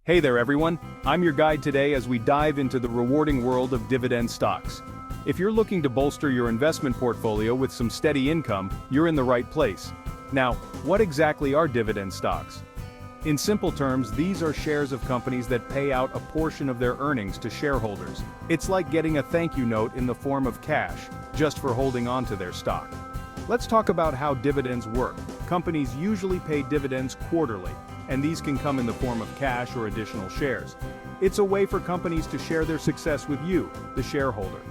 Hey there everyone, I'm your guide today as we dive into the rewarding world of dividend stocks. If you're looking to bolster your investment portfolio with some steady income, you're in the right place. Now, what exactly are dividend stocks? In simple terms, these are shares of companies that pay out a portion of their earnings to shareholders. It's like getting a thank you note in the form of cash, just for holding on to their stock. Let's talk about how dividends work. Companies usually pay dividends quarterly, and these can come in the form of cash or additional shares. It's a way for companies to share their success with you, the shareholder.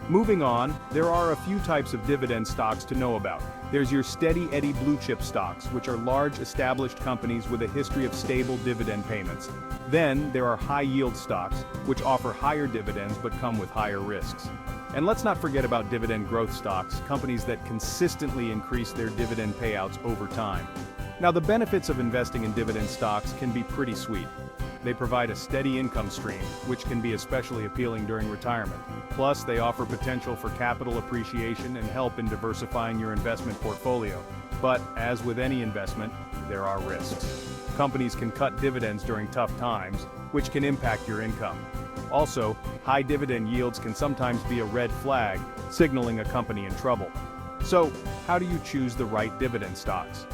Moving on, there are a few types of dividend stocks to know about. There's your steady Eddie blue chip stocks, which are large established companies with a history of stable dividend payments. Then, there are high yield stocks, which offer higher dividends but come with higher risks. And let's not forget about dividend growth stocks, companies that consistently increase their dividend payouts over time. Now, the benefits of investing in dividend stocks can be pretty sweet. They provide a steady income stream, which can be especially appealing during retirement. Plus, they offer potential for capital appreciation and help in diversifying your investment portfolio. But, as with any investment, there are risks. Companies can cut dividends during tough times, which can impact your income. Also, high dividend yields can sometimes be a red flag, signaling a company in trouble. So, how do you choose the right dividend stocks?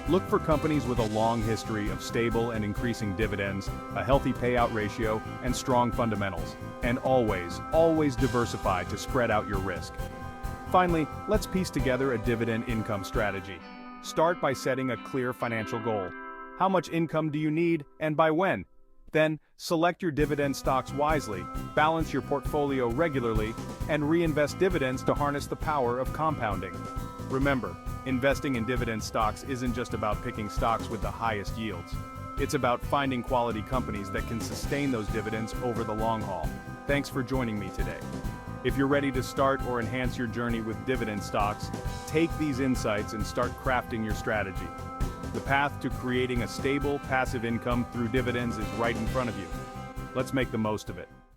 Look for companies with a long history of stable and increasing dividends, a healthy payout ratio, and strong fundamentals. And always diversify to spread out your risk. Finally, let's piece together a dividend income strategy. Start by setting a clear financial goal. How much income do you need, and by when? Then, select your dividend stocks wisely, balance your portfolio regularly, and reinvest dividends to harness the power of compounding. Remember, investing in dividend stocks isn't just about picking stocks with the highest yields. It's about finding quality companies that can sustain those dividends over the long haul. Thanks for joining me today. If you're ready to start or enhance your journey with dividend stocks, take these insights and start crafting your strategy. The path to creating a stable, passive income through dividends is right in front of you. Let's make the most of it.